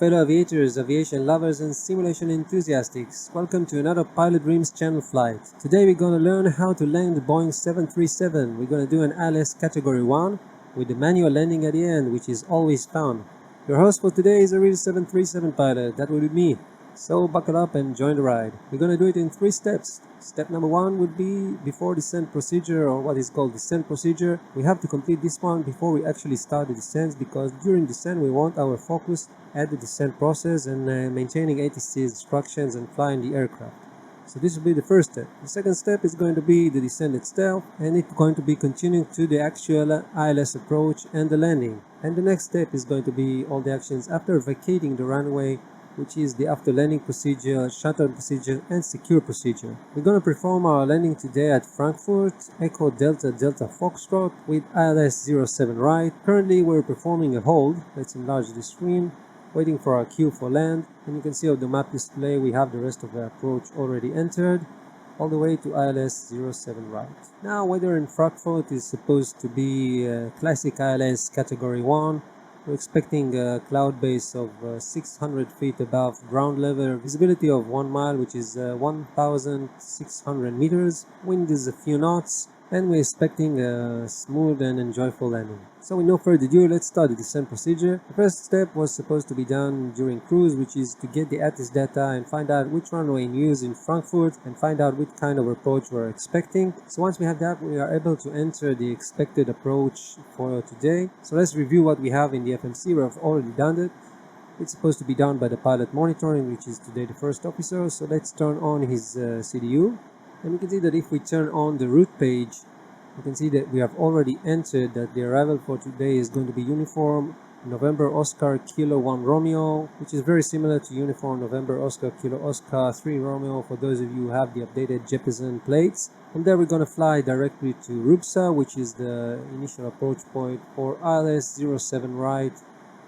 fellow aviators, aviation lovers and simulation enthusiasts. Welcome to another Pilot Dreams channel flight. Today we're going to learn how to land the Boeing 737. We're going to do an ILS Category 1 with the manual landing at the end, which is always found. Your host for today is a real 737 pilot, that would be me. So buckle up and join the ride. We're going to do it in 3 steps. Step number 1 would be before descent procedure, or what is called descent procedure. We have to complete this one before we actually start the descent, because during descent we want our focus at the descent process and maintaining ATC instructions and flying the aircraft. So this will be the first step. The second step is going to be the descent itself, and it's going to be continuing to the actual ILS approach and the landing. And the next step is going to be all the actions after vacating the runway, which is the after landing procedure, shutdown procedure and secure procedure. We're going to perform our landing today at Frankfurt Echo Delta Delta Foxtrot with ILS 07 right. Currently we're performing a hold. Let's enlarge the screen, waiting for our cue for land, and you can see on the map display we have the rest of the approach already entered, all the way to ILS 07 right. Now weather in Frankfurt is supposed to be classic ILS Category 1. We're expecting a cloud base of 600 feet above ground level, visibility of 1 mile, which is 1,600 meters, wind is a few knots, and we're expecting a smooth and enjoyable landing. So with no further ado, let's start the descent procedure. The first step was supposed to be done during cruise, which is to get the ATIS data and find out which runway in use in Frankfurt and find out which kind of approach we're expecting. So once we have that, we are able to enter the expected approach for today. So let's review what we have in the FMC. We have already done it. It's supposed to be done by the pilot monitoring, which is today the first officer. So let's turn on his CDU. And we can see that if we turn on the route page, you can see that we have already entered that the arrival for today is going to be uniform November Oscar Kilo 1 Romeo, which is very similar to uniform November Oscar Kilo Oscar 3 Romeo for those of you who have the updated Jeppesen plates. From there we're going to fly directly to Rupsa, which is the initial approach point for ILS 07 right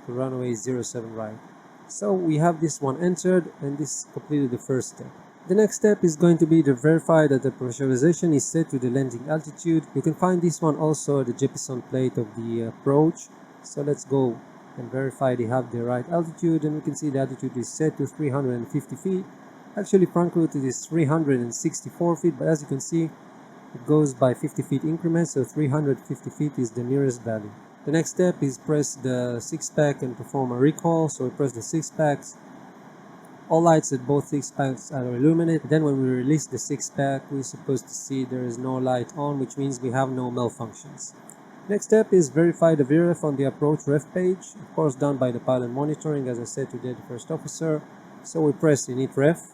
to runway 07 right. So we have this one entered, and this completed the first step. The next step is going to be to verify that the pressurization is set to the landing altitude. You can find this one also at the Jeppesen plate of the approach. So let's go and verify they have the right altitude, and we can see the altitude is set to 350 feet. Actually Frankfurt it is 364 feet, but as you can see it goes by 50 feet increments, so 350 feet is the nearest value. The next step is press the 6-pack and perform a recall. So we press the 6-packs. All lights at both 6-packs are illuminated. Then when we release the 6-pack, we're supposed to see there is no light on, which means we have no malfunctions. Next step is verify the VREF on the approach ref page, of course done by the pilot monitoring, as I said today the first officer. So we press init ref,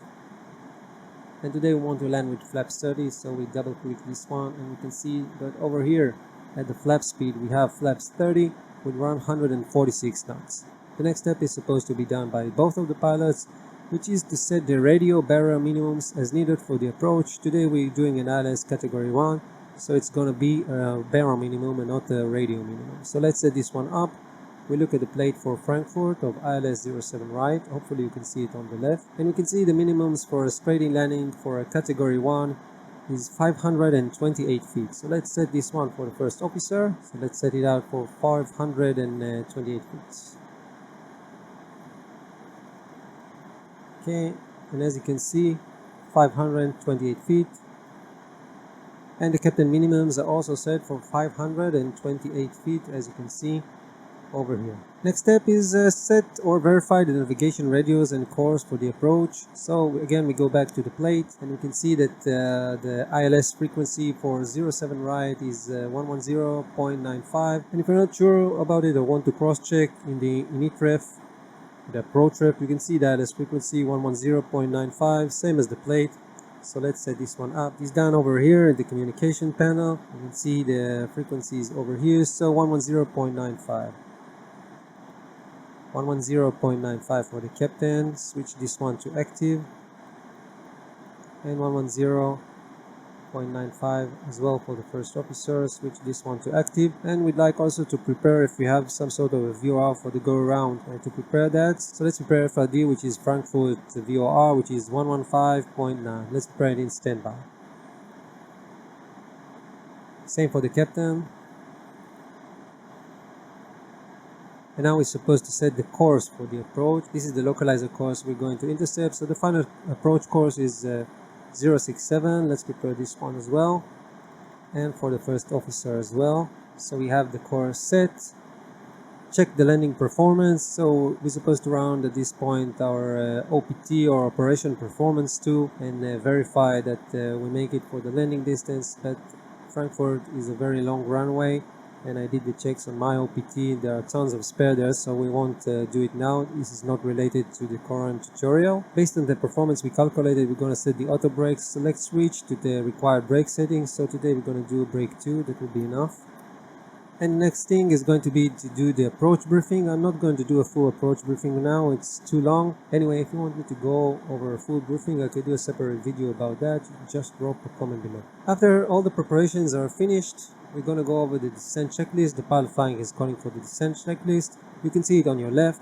and today we want to land with flaps 30, so we double click this one, and we can see that over here at the flap speed we have flaps 30 with 146 knots. The next step is supposed to be done by both of the pilots, which is to set the radio barrier minimums as needed for the approach. Today we're doing an ILS Category 1, so it's going to be a barrier minimum and not a radio minimum. So let's set this one up. We look at the plate for Frankfurt of ILS 07 right. Hopefully you can see it on the left. And we can see the minimums for a straight-in landing for a Category 1 is 528 feet. So let's set this one for the first officer. So let's set it out for 528 feet. Okay, and as you can see 528 feet, and the captain minimums are also set for 528 feet, as you can see over here. Next step is set or verify the navigation radios and course for the approach. So again we go back to the plate, and we can see that the ILS frequency for 07 right is 110.95, and if you're not sure about it or want to cross check in the init ref, the approach ref, you can see that as frequency 110.95, same as the plate. So let's set this one up. It's down over here in the communication panel. You can see the frequencies over here, so 110.95. 110.95 for the captain. Switch this one to active, and 110.95 as well for the first officer. Switch this one to active, and we'd like also to prepare if we have some sort of a VOR for the go around to prepare that. So let's prepare FID, which is Frankfurt VOR, which is 115.9. Let's prepare it in standby. Same for the captain. And now we're supposed to set the course for the approach. This is the localizer course we're going to intercept. So the final approach course is 067. Let's prepare this one as well, and for the first officer as well. So we have the course set. Check the landing performance. So we're supposed to round at this point our OPT or operation performance too, and verify that we make it for the landing distance. But Frankfurt is a very long runway, and I did the checks on my OPT. There are tons of spare there, so we won't do it now. This is not related to the current tutorial. Based on the performance we calculated, we're going to set the auto brake select switch to the required brake settings. So today we're going to do brake 2. That will be enough. And the next thing is going to be to do the approach briefing. I'm not going to do a full approach briefing now, it's too long. Anyway, if you want me to go over a full briefing, I could do a separate video about that. Just drop a comment below. After all the preparations are finished, we're going to go over the descent checklist. The pilot flying is calling for the descent checklist. You can see it on your left,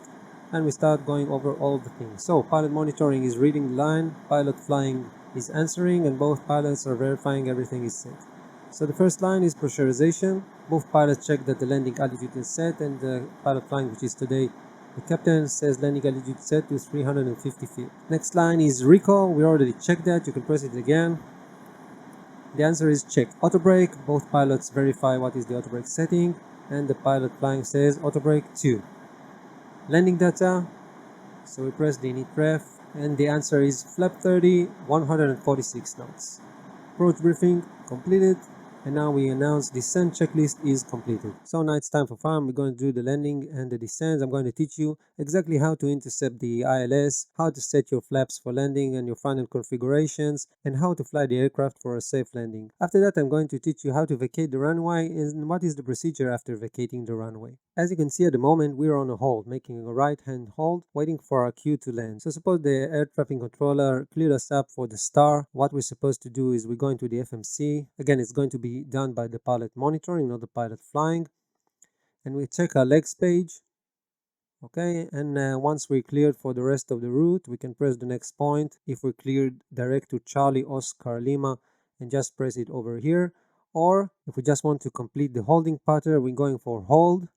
and we start going over all the things. So pilot monitoring is reading the line, pilot flying is answering, and both pilots are verifying everything is set. So the first line is pressurization. Both pilots check that the landing altitude is set, and the pilot flying, which is today the captain, says landing altitude set to 350 feet. Next line is recall. We already checked that. You can press it again. The answer is checked. Auto brake. Both pilots verify what is the auto brake setting, and the pilot flying says auto brake 2. Landing data. So we press the init ref, and the answer is flap 30, 146 knots. Approach briefing completed. And now we announce descent checklist is completed. So now it's time for fun. We're going to do the landing and the descent. I'm going to teach you exactly how to intercept the ILS, how to set your flaps for landing and your final configurations, and how to fly the aircraft for a safe landing. After that, I'm going to teach you how to vacate the runway and what is the procedure after vacating the runway. As you can see at the moment, we're on a hold, making a right hand hold, waiting for our cue to land. So suppose the air traffic controller cleared us up for the star. What we're supposed to do is we're going to the FMC. Again, it's going to be done by the pilot monitoring, not the pilot flying, and we check our legs page. Okay, and once we're cleared for the rest of the route, we can press the next point. If we're cleared, direct to Charlie Oscar Lima and just press it over here. Or if we just want to complete the holding pattern, we're going for hold,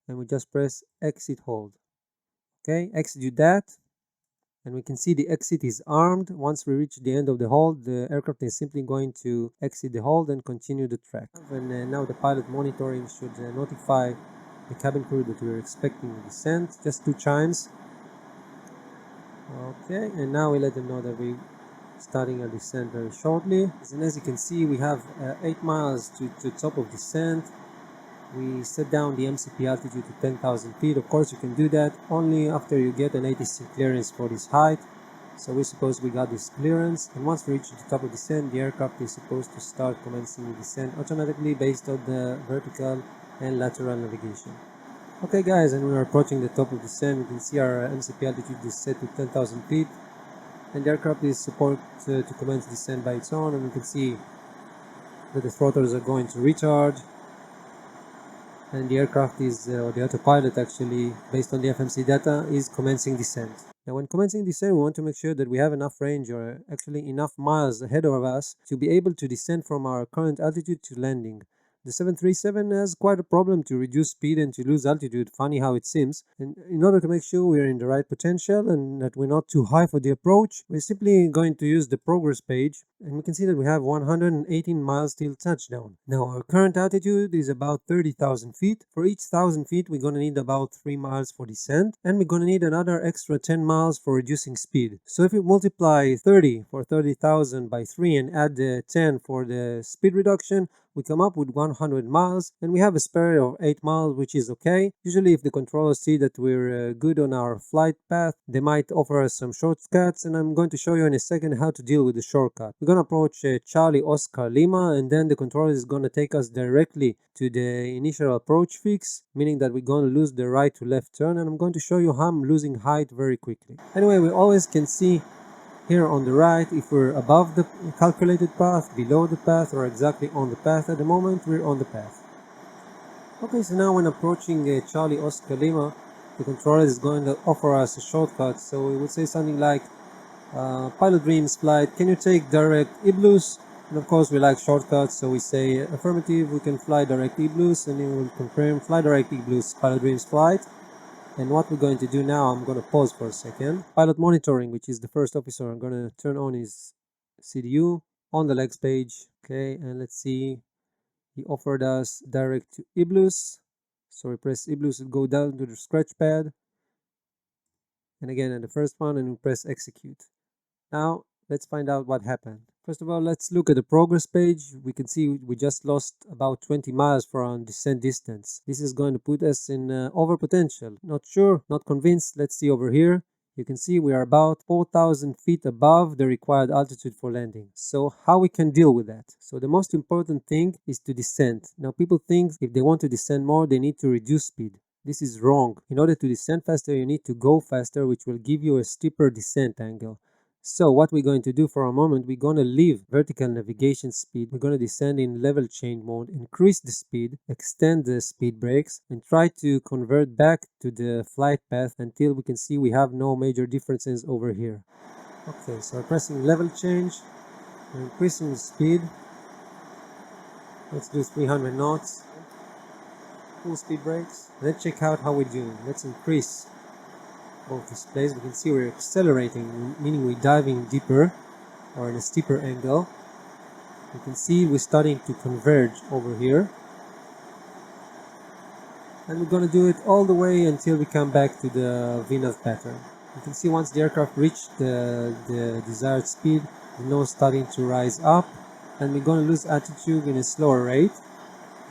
and we just press exit hold. Okay, execute that. And we can see the exit is armed. Once we reach the end of the hold, the aircraft is simply going to exit the hold and continue the track. And now the pilot monitoring should notify the cabin crew that we're expecting a descent. Just 2 chimes. Okay, and now we let them know that we're starting our descent very shortly. And as you can see, we have 8 miles to top of descent. We set down the MCP altitude to 10,000 feet. Of course, you can do that only after you get an ATC clearance for this height. So we suppose we got this clearance, and once we reach the top of descent, the aircraft is supposed to start commencing the descent automatically based on the vertical and lateral navigation. Okay guys, and we are approaching the top of descent. You can see our MCP altitude is set to 10,000 feet, and the aircraft is supposed to commence descent by its own, and we can see that the throttles are going to recharge. And the aircraft is, or the autopilot actually, based on the FMC data, is commencing descent. Now when commencing descent, we want to make sure that we have enough range, or actually enough miles ahead of us, to be able to descend from our current altitude to landing. The 737 has quite a problem to reduce speed and to lose altitude, funny how it seems. And in order to make sure we're in the right potential and that we're not too high for the approach, we're simply going to use the progress page, and we can see that we have 118 miles till touchdown. Now our current altitude is about 30,000 feet. For each 1,000 feet, we're going to need about 3 miles for descent, and we're going to need another extra 10 miles for reducing speed. So if we multiply 30 for 30,000 by 3 and add the 10 for the speed reduction, we come up with 100 miles, and we have a spare of 8 miles, which is okay. Usually if the controllers see that we're good on our flight path, they might offer us some shortcuts, and I'm going to show you in a second how to deal with the shortcut. We're going to approach Charlie Oscar Lima, and then the controller is going to take us directly to the initial approach fix, meaning that we're going to lose the right to left turn, and I'm going to show you how I'm losing height very quickly. Anyway, we always can see here on the right if we're above the calculated path, below the path, or exactly on the path. At the moment we're on the path. Okay, so now when approaching Charlie Oscar Lima, the controller is going to offer us a shortcut. So we would say something like Pilot Dreams flight, can you take direct ILS? And of course we like shortcuts, so we say affirmative, we can fly direct ILS, and it will confirm fly direct ILS Pilot Dreams flight. And what we're going to do now, I'm going to pause for a second. Pilot monitoring, which is the first officer, I'm going to turn on his CDU on the legs page. Okay, and let's see. He offered us direct to ILS. So we press ILS to go down to the scratch pad. And again, at the first one, and we press execute. Now, let's find out what happened. First of all, let's look at the progress page. We can see we just lost about 20 miles for our descent distance. This is going to put us in over potential. Not sure, not convinced. Let's see over here. You can see we are about 4,000 feet above the required altitude for landing. So how we can deal with that? So the most important thing is to descend. Now people think if they want to descend more, they need to reduce speed. This is wrong. In order to descend faster, you need to go faster, which will give you a steeper descent angle. So what we're going to do for a moment, we're going to leave vertical navigation speed. We're going to descend in level change mode, increase the speed, extend the speed brakes, and try to convert back to the flight path until we can see we have no major differences over here. Okay, so we're pressing level change, we're increasing the speed. Let's do 300 knots. Full speed brakes. Let's check out how we're doing. Let's increase both displays. We can see we're accelerating, meaning we're diving deeper or in a steeper angle. You can see we're starting to converge over here, and we're going to do it all the way until we come back to the VNAV pattern. You can see once the aircraft reached the desired speed, the nose starting to rise up, and we're going to lose altitude in a slower rate,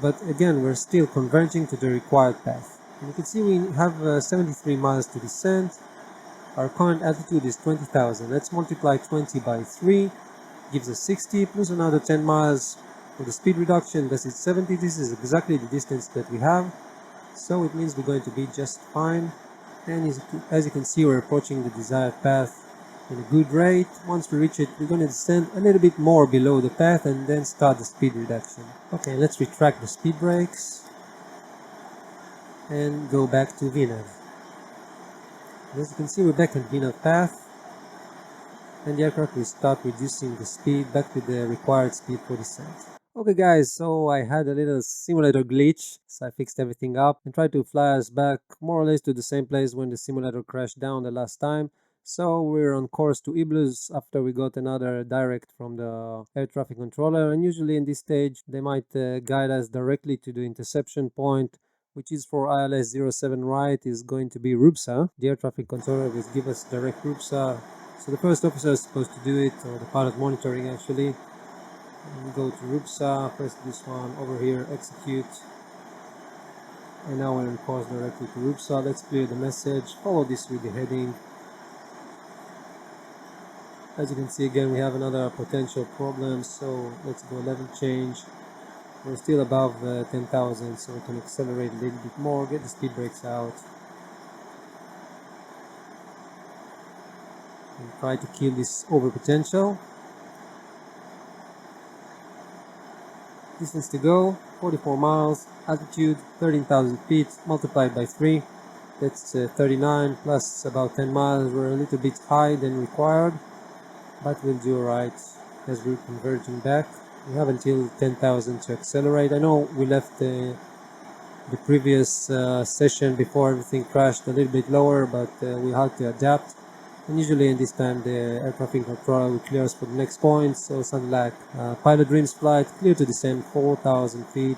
but again we're still converging to the required path. And you can see we have 73 miles to descend. Our current altitude is 20,000. Let's multiply 20 by 3, gives us 60, plus another 10 miles for the speed reduction. This is 70. This is exactly the distance that we have. So it means we're going to be just fine. And as you can see, we're approaching the desired path in a good rate. Once we reach it, we're going to descend a little bit more below the path and then start the speed reduction. Okay, let's retract the speed brakes and go back to VNAV. As you can see, we're back on VNAV path, and the aircraft will start reducing the speed back to the required speed for descent. Okay guys, so I had a little simulator glitch, so I fixed everything up and tried to fly us back more or less to the same place when the simulator crashed down the last time. So we're on course to ILS after we got another direct from the air traffic controller, and usually in this stage they might guide us directly to the interception point, which is for ILS 07 right is going to be RUPSA. The air traffic controller will give us direct RUPSA. So the first officer is supposed to do it, or the pilot monitoring actually. And go to RUPSA, press this one over here, execute. And now we're on course directly to RUPSA. Let's clear the message, follow this with the heading. As you can see again, we have another potential problem, so let's go level change. We're still above 10,000, so we can accelerate a little bit more, get the speed brakes out, and try to kill this over potential. Distance to go, 44 miles, altitude 13,000 feet, multiplied by 3, that's 39, plus about 10 miles. We're a little bit high than required, but we'll do alright as we're converging back. We have until 10,000 to accelerate. I know we left the previous session before everything crashed a little bit lower, but we had to adapt. And usually in this time the air traffic controller will clear us for the next point, so something like pilot dreams flight, clear to descend 4,000 feet,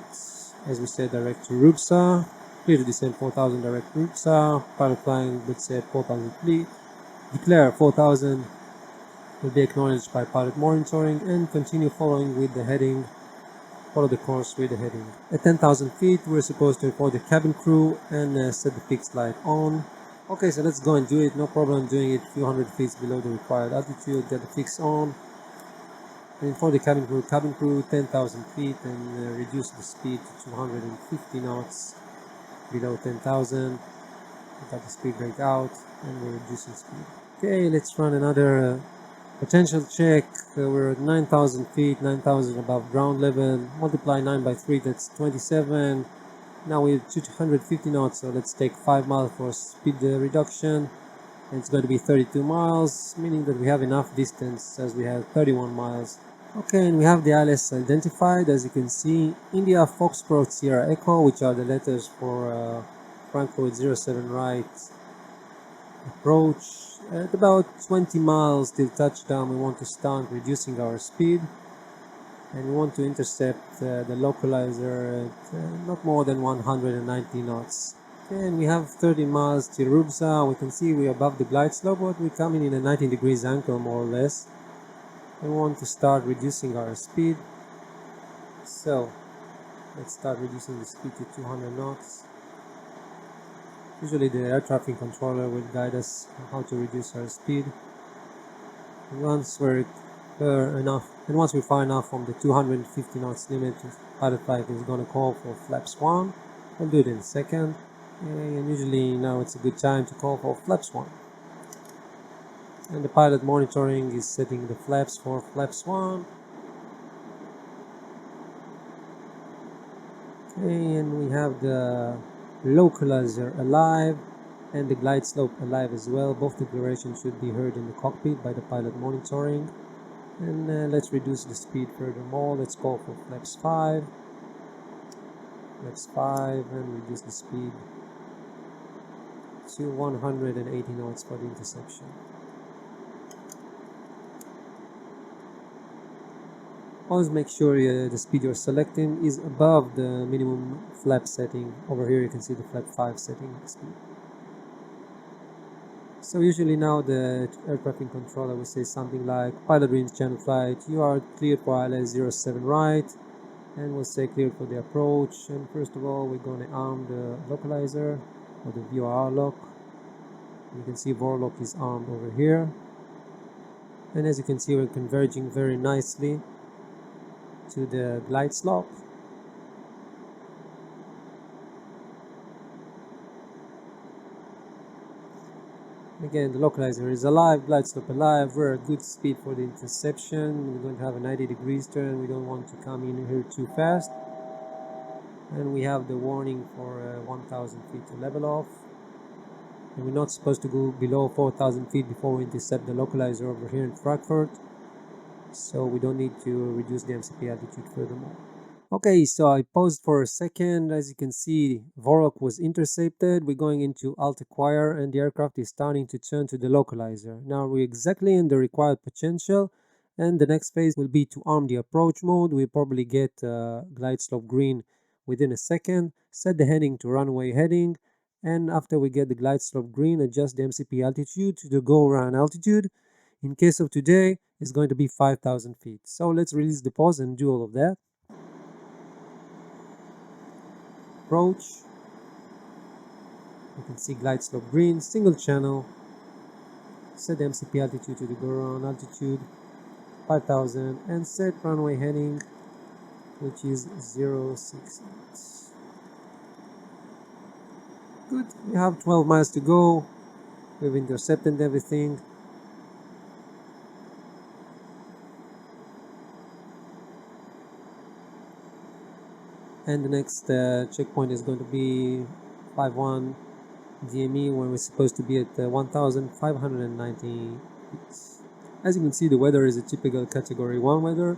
as we said, direct to RUPSA, clear to descend 4,000 direct RUPSA, pilot flying, let's say 4,000 feet, declare 4,000, will be acknowledged by pilot monitoring, and continue following with the heading, follow the course with the heading. At 10,000 feet we're supposed to report the cabin crew and set the fixed light on. Okay, so let's go and do it. No problem doing it a few hundred feet below the required altitude. Get the fix on. And for the cabin crew 10,000 feet, and reduce the speed to 250 knots below 10,000. Got the speed brake out, and we're reducing speed. Okay, let's run another potential check. We're at 9,000 feet, 9,000 above ground level. Multiply 9 by 3, that's 27. Now we're 250 knots, so let's take 5 miles for speed reduction. And it's going to be 32 miles, meaning that we have enough distance as we have 31 miles. Okay, and we have the ILS identified, as you can see. India, Foxtrot, Sierra Echo, which are the letters for Frankfurt 07 right approach. At about 20 miles till touchdown, we want to start reducing our speed, and we want to intercept the localizer at not more than 190 knots. Okay, and we have 30 miles till Rubza. We can see we're above the glide slope, but we're coming in a 90 degrees angle more or less. We want to start reducing our speed, so let's start reducing the speed to 200 knots. Usually the air traffic controller will guide us on how to reduce our speed. And once we're enough, and once we're far enough from the 250 knots limit, pilot flight is going to call for flaps 1. We'll do it in a second. And usually now it's a good time to call for flaps 1. And the pilot monitoring is setting the flaps for flaps 1. Okay, and we have the localizer alive and the glide slope alive as well. Both declarations should be heard in the cockpit by the pilot monitoring. And let's reduce the speed furthermore. Let's call for flaps 5. Flaps 5 and reduce the speed to 180 knots for the interception. Always make sure the speed you're selecting is above the minimum flap setting. Over here you can see the flap 5 setting speed. So usually now the air traffic controller will say something like, pilot Dreams channel flight, you are cleared for ILS 07 right, and we'll say cleared for the approach. And first of all we're going to arm the localizer or the VOR lock. You can see VOR lock is armed over here, and as you can see we're converging very nicely to the glide slope. Again, the localizer is alive, glide slope alive. We're at good speed for the interception. We're going to have a 90 degrees turn. We don't want to come in here too fast. And we have the warning for 1000 feet to level off. And we're not supposed to go below 4000 feet before we intercept the localizer over here in Frankfurt. So we don't need to reduce the MCP altitude furthermore. Okay, so I paused for a second. As you can see, Vorok was intercepted. We're going into alt acquire and the aircraft is starting to turn to the localizer. Now we're exactly in the required potential, and the next phase will be to arm the approach mode. We'll probably get glide slope green within a second, set the heading to runway heading, and after we get the glide slope green, adjust the MCP altitude to the go around altitude. In case of today, it's going to be 5000 feet. So let's release the pause and do all of that. Approach. You can see glide slope green, single channel. Set the MCP altitude to the go around altitude, 5000, and set runway heading, which is 068. Good, we have 12 miles to go. We've intercepted everything. And the next checkpoint is going to be 51 DME, where we're supposed to be at 1590 feet. As you can see, the weather is a typical category 1 weather.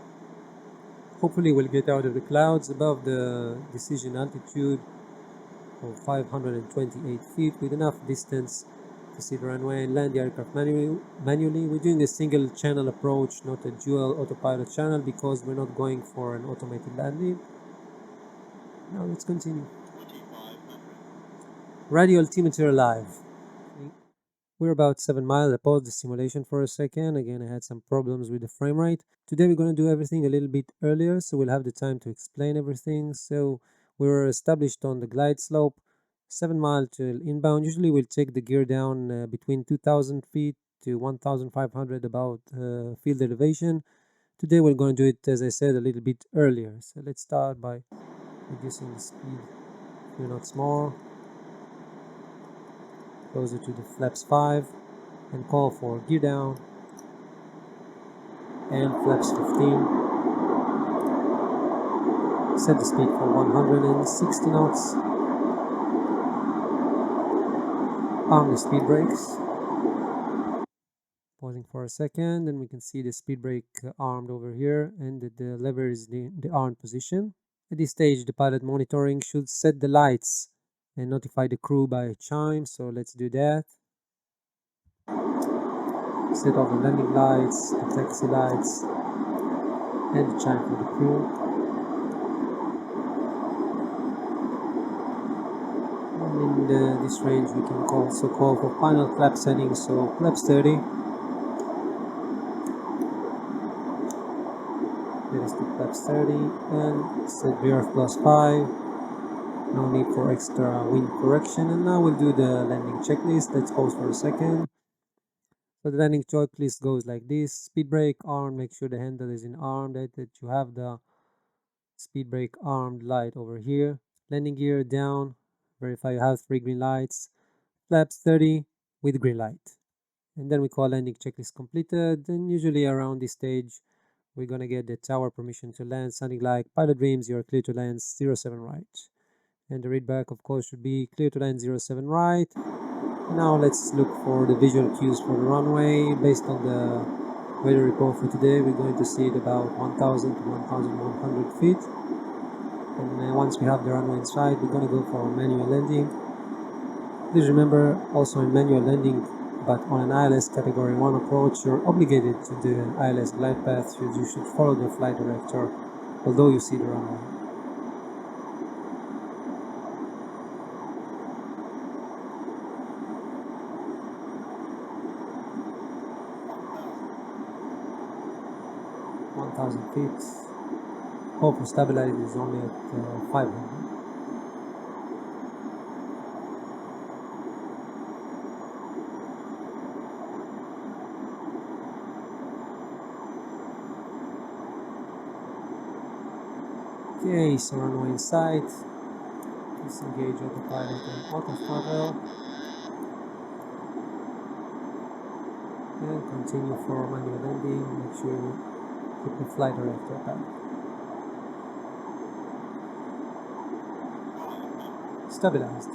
Hopefully we'll get out of the clouds above the decision altitude of 528 feet with enough distance to see the runway and land the aircraft manually. We're doing a single channel approach, not a dual autopilot channel, because we're not going for an automated landing. Now let's continue. Radio altimeter alive. We're about 7 miles. I paused the simulation for a second. Again, I had some problems with the frame rate. Today we're going to do everything a little bit earlier, so we'll have the time to explain everything. So we were established on the glide slope, 7 miles till inbound. Usually we'll take the gear down between 2000 feet to 1500 about field elevation. Today we're going to do it, as I said, a little bit earlier. So let's start by reducing the speed a few knots more, closer to the flaps 5, and call for gear down and flaps 15. Set the speed for 160 knots. Arm the speed brakes. Pausing for a second, and we can see the speed brake armed over here, and the lever is in the armed position. At this stage, the pilot monitoring should set the lights and notify the crew by chime. So let's do that. Set all the landing lights, the taxi lights, and the chime for the crew. And in this range we can also call for final flap settings, so flaps 30. Let us do flaps 30 and set VRF plus 5. No need for extra wind correction. And now we'll do the landing checklist. Let's pause for a second. So the landing checklist goes like this: speed brake arm, make sure the handle is in arm, that you have the speed brake armed light over here. Landing gear down, verify you have 3 green lights. Flaps 30 with green light. And then we call landing checklist completed. Then usually around this stage we're gonna get the tower permission to land, something like pilot dreams, you're clear to land 07 right. And the readback of course should be clear to land 07 right. Now let's look for the visual cues for the runway. Based on the weather report for today, we're going to see it about 1000 to 1100 feet. And once we have the runway in sight, we're going to go for manual landing. Please remember, also in manual landing, but on an ILS category 1 approach, you're obligated to do an ILS glide path. You should follow the flight director, although you see the runway. feet. Hope for stability is only at 500. Okay, so runway in sight. Disengage autopilot and auto throttle. And continue for manual landing. Make sure you keep the flight director back. Stabilized.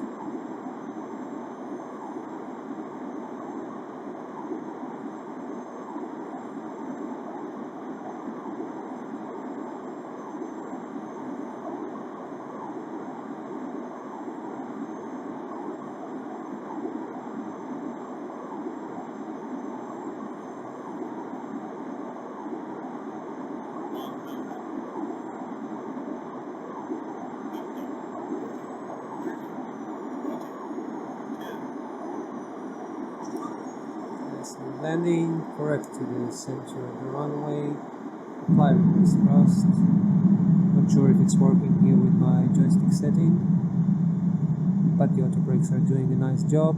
Landing, correct to the center of the runway, apply reverse thrust. Not sure if it's working here with my joystick setting, but the auto brakes are doing a nice job.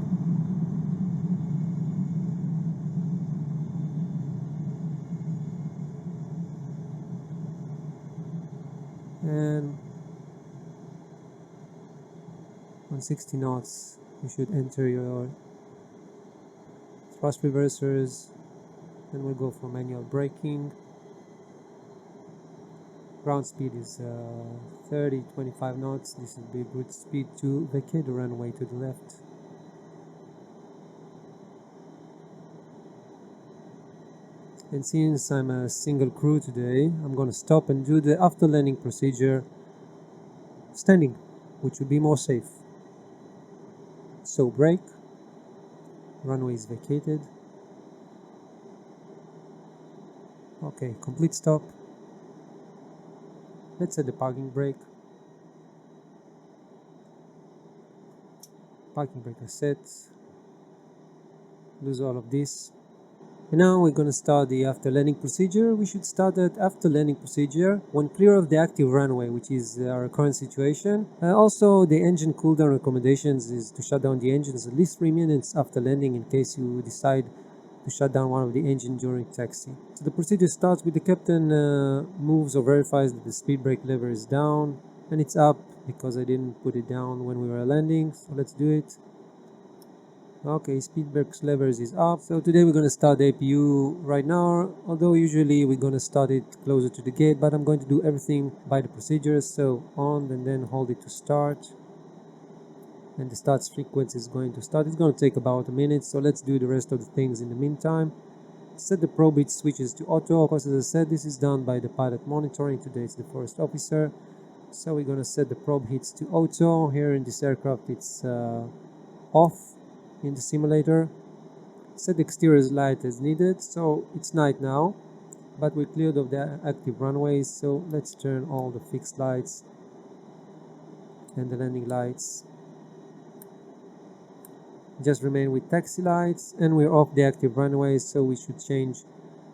And 160 knots, you should enter your thrust reversers. Then we'll go for manual braking. Ground speed is 30-25 knots. This will be a good speed to vacate the runway to the left. And since I'm a single crew today, I'm going to stop and do the after landing procedure standing, which will be more safe. So brake, runway is vacated. Okay, complete stop. Let's set the parking brake. Parking brake is set. Lose all of this. And now we're going to start the after landing procedure. We should start that after landing procedure when clear of the active runway, which is our current situation. Also, the engine cooldown recommendations is to shut down the engines at least 3 minutes after landing in case you decide to shut down one of the engines during taxi. So the procedure starts with the captain moves or verifies that the speed brake lever is down, and it's up because I didn't put it down when we were landing. So let's do it. Okay, speed brake levers is up. So today we're going to start the APU right now, although usually we're going to start it closer to the gate, but I'm going to do everything by the procedures. So on and then hold it to start. And the start frequency is going to start. It's going to take about a minute, so let's do the rest of the things in the meantime. Set the probe switches to auto. Of course, as I said, this is done by the pilot monitoring. Today it's the first officer. So we're gonna set the probe heats to auto. Here in this aircraft it's off in the simulator. Set the exterior light as needed. So it's night now, but we're cleared of the active runways, so let's turn all the fixed lights and the landing lights. Just remain with taxi lights, and we're off the active runways, so we should change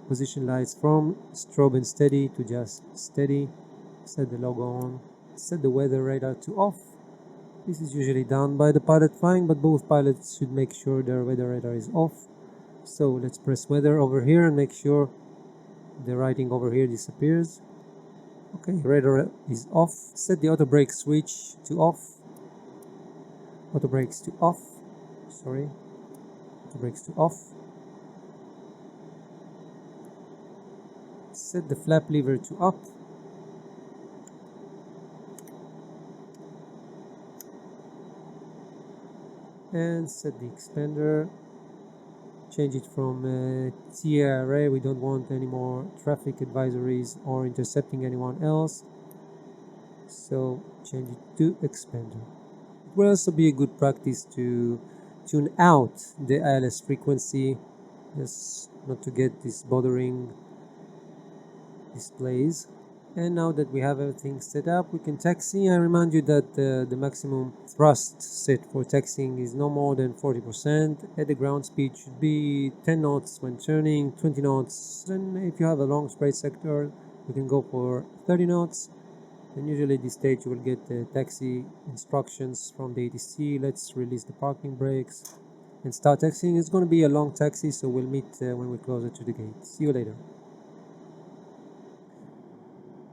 position lights from strobe and steady to just steady. Set the logo on. Set the weather radar to off. This is usually done by the pilot flying, but both pilots should make sure their weather radar is off. So let's press weather over here and make sure the writing over here disappears. Okay, radar is off. Set the auto brake switch to off. Auto brakes to off. Sorry. Auto brakes to off. Set the flap lever to up. And set the expander. Change it from TRA. We don't want any more traffic advisories or intercepting anyone else. So change it to expander. It will also be a good practice to tune out the ILS frequency, just not to get these bothering displays. And now that we have everything set up, we can taxi. I remind you that the maximum thrust set for taxiing is no more than 40%. At the ground speed should be 10 knots when turning, 20 knots. And if you have a long straight sector, you can go for 30 knots. And usually at this stage you will get the taxi instructions from the ATC. Let's release the parking brakes and start taxiing. It's going to be a long taxi, so we'll meet when we're closer to the gate. See you later.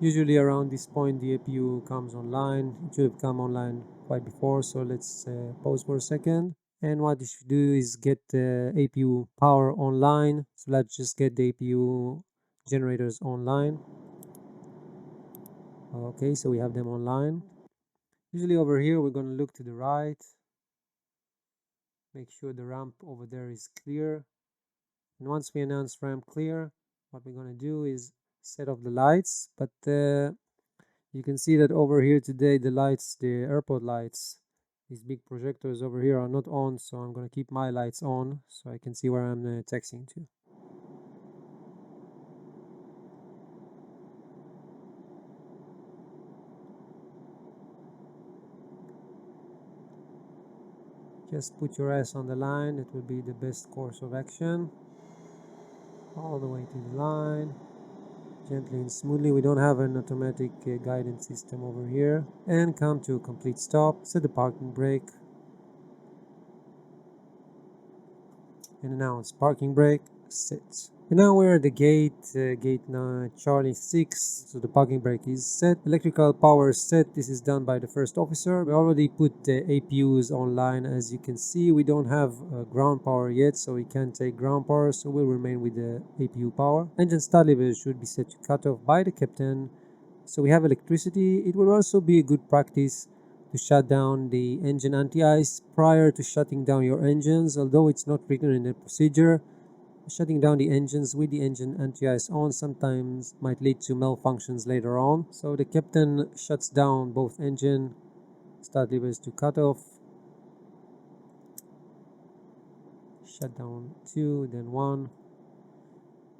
Usually around this point the APU comes online. It should have come online quite before, so let's pause for a second. And what you should do is get the APU power online. So let's just get the APU generators online. Okay, so we have them online. Usually over here we're going to look to the right, make sure the ramp over there is clear, and once we announce ramp clear, what we're going to do is set off the lights. But you can see that over here today the lights, the airport lights, these big projectors over here are not on, so I'm going to keep my lights on so I can see where I'm taxiing to. Just put your ass on the line. It will be the best course of action. All the way to the line. Gently and smoothly. We don't have an automatic guidance system over here. And come to a complete stop. Set the parking brake. And announce parking brake. Set. And now we're at the gate, gate Charlie 6, so the parking brake is set. Electrical power is set. This is done by the first officer. We already put the APUs online. As you can see, we don't have ground power yet, so we can't take ground power, so we'll remain with the APU power. Engine start lever should be set to cut off by the captain. So we have electricity. It will also be a good practice to shut down the engine anti-ice prior to shutting down your engines, although it's not written in the procedure. Shutting down the engines with the engine anti-ice on sometimes might lead to malfunctions later on. So the captain shuts down both engine start levers to cut off. Shut down 2, then 1.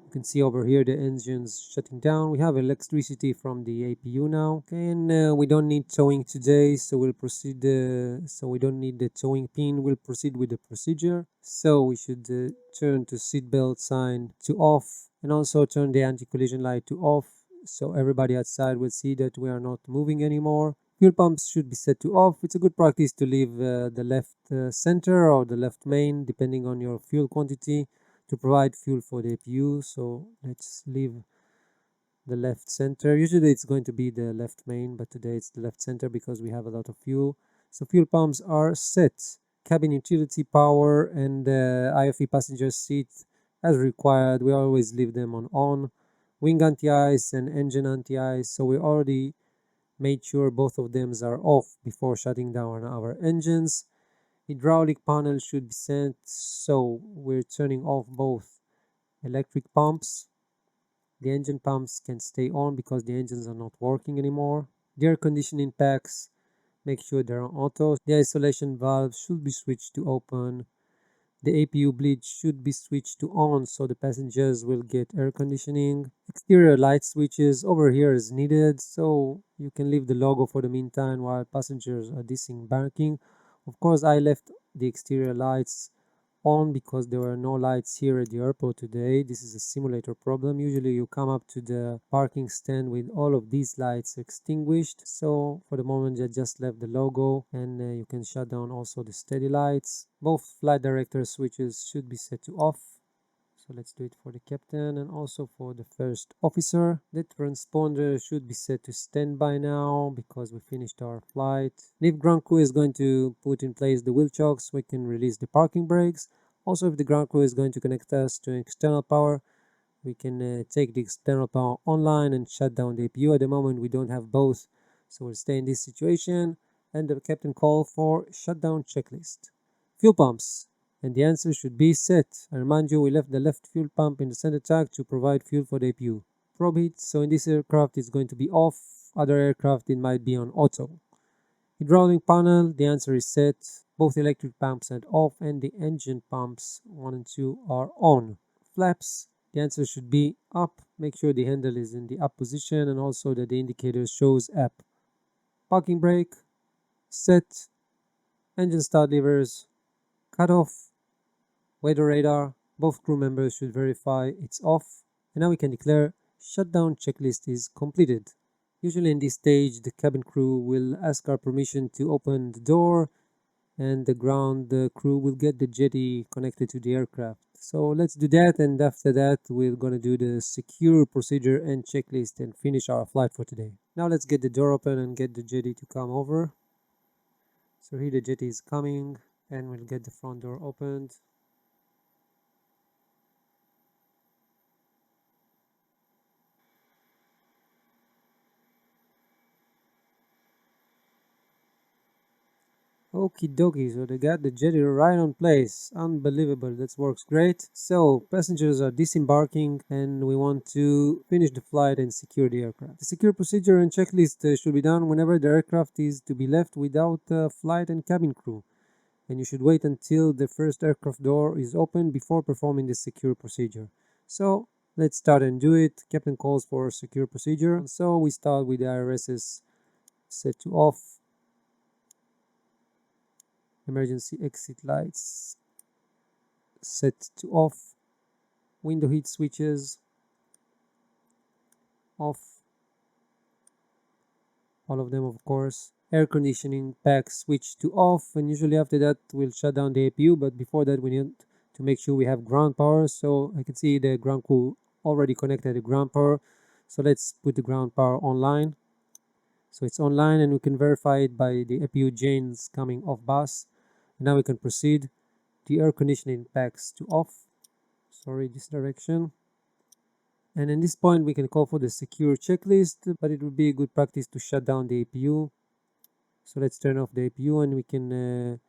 You can see over here the engines shutting down. We have electricity from the APU now. Okay, and we don't need towing today, so we'll proceed. So we don't need the towing pin. We'll proceed with the procedure. So we should turn to seatbelt sign to off, and also turn the anti-collision light to off, so everybody outside will see that we are not moving anymore. Fuel pumps should be set to off. It's a good practice to leave the left center or the left main, depending on your fuel quantity, to provide fuel for the APU. So let's leave the left center. Usually it's going to be the left main, but today it's the left center because we have a lot of fuel. So fuel pumps are set. Cabin utility power and IFE passenger seat as required. We always leave them on. Wing anti-ice and engine anti-ice. So we already made sure both of them are off before shutting down our engines. Hydraulic panel should be set, so we're turning off both electric pumps. The engine pumps can stay on because the engines are not working anymore. The air conditioning packs, make sure they're on auto. The isolation valve should be switched to open. The APU bleed should be switched to on so the passengers will get air conditioning. Exterior light switches over here is needed, so you can leave the logo for the meantime while passengers are disembarking. Of course, I left the exterior lights on because there were no lights here at the airport today. This is a simulator problem. Usually you come up to the parking stand with all of these lights extinguished. So for the moment I just left the logo, and you can shut down also the steady lights. Both flight director switches should be set to off. So let's do it for the captain and also for the first officer. The transponder should be set to standby now because we finished our flight. And if ground crew is going to put in place the wheel chocks, we can release the parking brakes. Also, if the ground crew is going to connect us to external power, we can take the external power online and shut down the APU. At the moment we don't have both, so we'll stay in this situation. And the captain called for shutdown checklist. Fuel pumps. And the answer should be set. I remind you, we left the left fuel pump in the center tank to provide fuel for the APU. Probe heat, so in this aircraft it's going to be off. Other aircraft it might be on auto. Hydraulic panel, the answer is set. Both electric pumps are off and the engine pumps 1 and 2 are on. Flaps, the answer should be up. Make sure the handle is in the up position and also that the indicator shows up. Parking brake, set. Engine start levers, cut off. Weather radar, both crew members should verify it's off. And now we can declare shutdown checklist is completed. Usually in this stage the cabin crew will ask our permission to open the door, and the ground crew will get the jetty connected to the aircraft. So let's do that, and after that we're gonna do the secure procedure and checklist and finish our flight for today. Now let's get the door open and get the jetty to come over. So here the jetty is coming, and we'll get the front door opened. Okie dokie, so they got the jetty right on place. Unbelievable, that works great. So passengers are disembarking and we want to finish the flight and secure the aircraft. The secure procedure and checklist should be done whenever the aircraft is to be left without flight and cabin crew. And you should wait until the first aircraft door is open before performing the secure procedure. So let's start and do it. Captain calls for secure procedure. So we start with the IRSs set to off. Emergency exit lights set to off. Window heat switches off. All of them, of course. Air conditioning pack switch to off, and usually after that we'll shut down the APU, but before that we need to make sure we have ground power. So I can see the ground crew already connected to ground power. So let's put the ground power online. So it's online and we can verify it by the APU chains coming off bus. Now we can proceed. The air conditioning packs to off. Sorry, this direction. And in this point we can call for the secure checklist, but it would be a good practice to shut down the APU. So let's turn off the APU and we can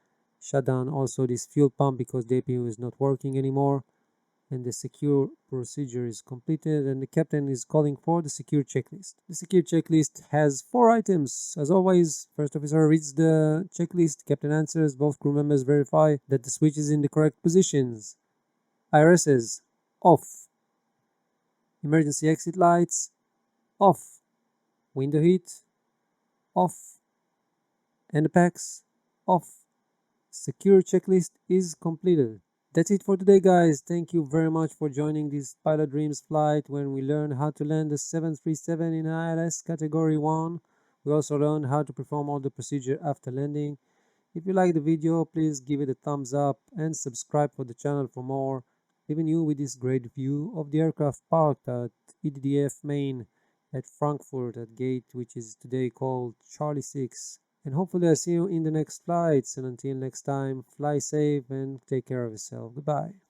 shut down also this fuel pump because the APU is not working anymore. And the secure procedure is completed, and the captain is calling for the secure checklist. The secure checklist has 4 items. As always, first officer reads the checklist, captain answers, both crew members verify that the switch is in the correct positions. IRSs off. Emergency exit lights off. Window heat off. And the packs off. Secure checklist is completed. That's it for today, guys. Thank you very much for joining this Pilot Dreams flight when we learned how to land the 737 in ILS Category 1. We also learned how to perform all the procedure after landing. If you like the video, please give it a thumbs up and subscribe for the channel for more, leaving you with this great view of the aircraft parked at EDDF Main at Frankfurt at gate, which is today called Charlie 6. And hopefully I'll see you in the next flights. And until next time, fly safe and take care of yourself. Goodbye.